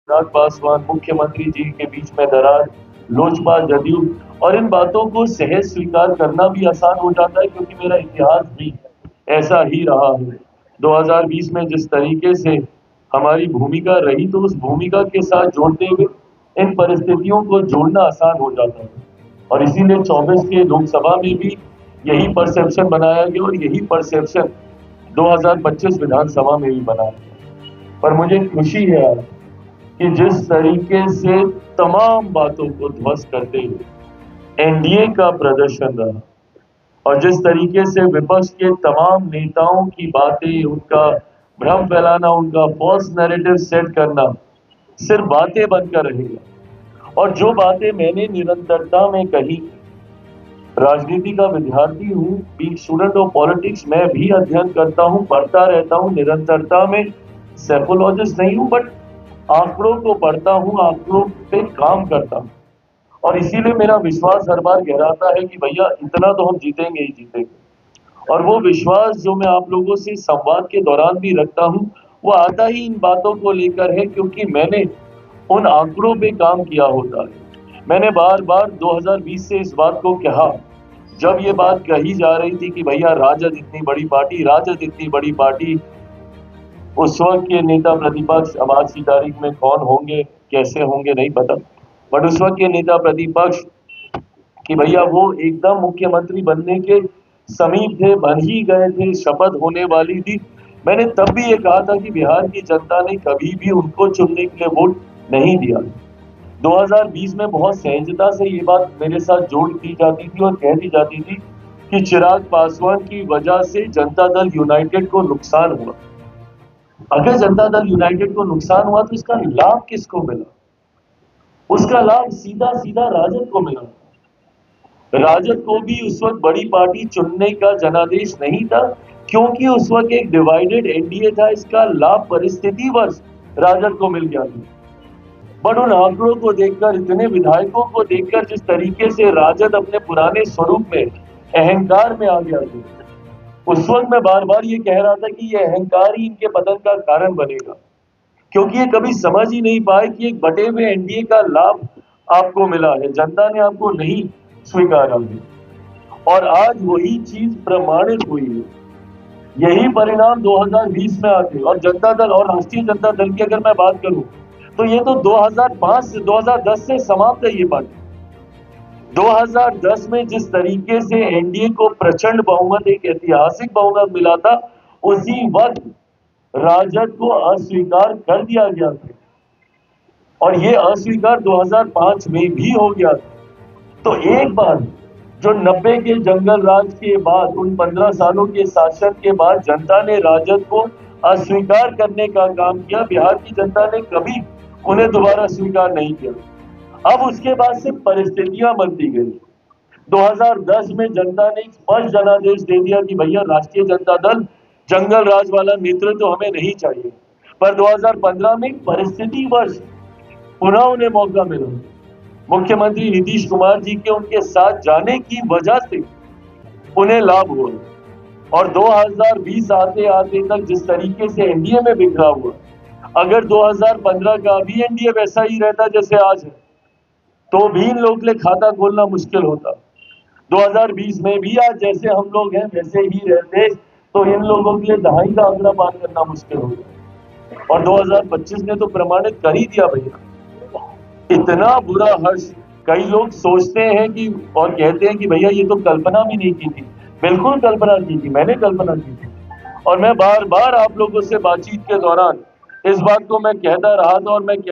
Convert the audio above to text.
चिराग पासवान मुख्यमंत्री जी के बीच में दरार, लोजपा जदयू, और इन बातों को सहज स्वीकार करना भी आसान हो जाता है क्योंकि मेरा इतिहास भी ऐसा ही रहा है। 2020 में जिस तरीके से हमारी भूमिका रही, तो उस भूमिका के साथ जोड़ते हुए इन परिस्थितियों को जोड़ना आसान हो जाता है, और इसीलिए 24 के लोकसभा में भी यही परसेप्शन बनाया गया और यही परसेप्शन 2025 विधानसभा में भी बनाया गया। पर मुझे खुशी है आज कि जिस तरीके से तमाम बातों को ध्वस्त करते हुए एनडीए का प्रदर्शन रहा, और जिस तरीके से विपक्ष के तमाम नेताओं की बातें, उनका भ्रम फैलाना, उनका फॉल्स नैरेटिव सेट करना सिर्फ बातें बनकर रहेगा। और जो बातें मैंने निरंतरता में कही, राजनीति का विद्यार्थी हूँ, बीइंग स्टूडेंट ऑफ पॉलिटिक्स, मैं भी अध्ययन करता हूँ, पढ़ता रहता हूँ, निरंतरता में साइकोलॉजिस्ट नहीं हूँ, बट आंकड़ों को पढ़ता हूँ, आंकड़ों पे काम करता हूँ, और इसीलिए मेरा विश्वास हर बार गहराता है कि भैया इतना तो हम जीतेंगे ही जीतेंगे। और वो विश्वास जो मैं आप लोगों से संवाद के दौरान भी रखता हूँ, वो आता ही इन बातों को लेकर है क्योंकि मैंने उन आंकड़ों पे काम किया होता है। मैंने बार बार 2020 से इस बात को कहा, जब ये बात कही जा रही थी कि भैया राजद इतनी बड़ी पार्टी, राजद इतनी बड़ी पार्टी, उस वक्त के नेता प्रतिपक्ष, अब आज की तारीख में कौन होंगे, कैसे होंगे नहीं पता, बट उस वक्त के नेता प्रतिपक्ष कि भैया वो एकदम मुख्यमंत्री बनने के समीप थे, बन ही गए थे, शपथ होने वाली थी। मैंने तब भी ये कहा था कि बिहार की जनता ने कभी भी उनको चुनने के लिए वोट नहीं दिया। 2020 में बहुत सहजता से ये बात मेरे साथ जोड़ दी जाती थी और कह दी जाती थी कि चिराग पासवान की वजह से जनता दल यूनाइटेड को नुकसान हुआ। अगर जनता दल यूनाइटेड को नुकसान हुआ तो इसका लाभ किसको मिला? उसका लाभ सीधा सीधा राजद को मिला। राजद को भी उस वक्त बड़ी पार्टी चुनने का जनादेश नहीं था क्योंकि उस वक्त एक डिवाइडेड एनडीए था। इसका लाभ परिस्थितिवश राजद को मिल गया था। बट उन आंकड़ों को देखकर, इतने विधायकों को देखकर, जिस तरीके से राजद अपने पुराने स्वरूप में, अहंकार में आ गया था, उस वक्त मैं बार बार ये कह रहा था कि ये अहंकार ही इनके पतन का कारण बनेगा, क्योंकि ये कभी समझ ही नहीं पाए कि एक बटे हुए एनडीए का लाभ आपको मिला है, जनता ने आपको नहीं स्वीकारा है। और आज वही चीज प्रमाणित हुई है। यही परिणाम 2020 में आते, और जनता दल और राष्ट्रीय जनता दल की अगर मैं बात करूं तो ये तो 2005 से 2010 से समाप्त है ये पार्टी। 2010 में जिस तरीके से एनडीए को प्रचंड बहुमत, एक ऐतिहासिक बहुमत मिला था, उसी वक्त राजद को अस्वीकार कर दिया गया था, और ये अस्वीकार 2005 में भी हो गया था। तो एक बार जो 90 के जंगल राज के बाद, उन 15 सालों के शासन के बाद जनता ने राजद को अस्वीकार करने का काम किया, बिहार की जनता ने कभी उन्हें दोबारा स्वीकार नहीं किया। अब उसके बाद से परिस्थितियां बदली गई। 2010 में जनता ने एक स्पष्ट जनादेश दे दिया कि भैया राष्ट्रीय जनता दल जंगल राज वाला नेतृत्व तो हमें नहीं चाहिए। पर 2015 में परिस्थितिवश पुनः उन्हें मौका मिला। मुख्यमंत्री नीतीश कुमार जी के उनके साथ जाने की वजह से उन्हें लाभ हुआ, और 2020 आते आते तक जिस तरीके से एनडीए में बिखरा हुआ, अगर 2015 का भी एनडीए वैसा ही रहता जैसे आज है, तो भी इन लोगों के लिए खाता खोलना मुश्किल होता। 2020 में भी आज जैसे हम लोग हैं वैसे ही रहते, तो इन लोगों के लिए दहाई का आंकड़ा पार करना मुश्किल होता। और 2025 ने तो प्रमाणित कर ही दिया भैया। इतना बुरा हर्ष, कई लोग सोचते हैं कि और कहते हैं कि भैया ये तो कल्पना भी नहीं की थी। बिल्कुल कल्पना की थी, मैंने कल्पना की थी, और मैं बार बार आप लोगों से बातचीत के दौरान इस बात को मैं कहता रहा था, और मैं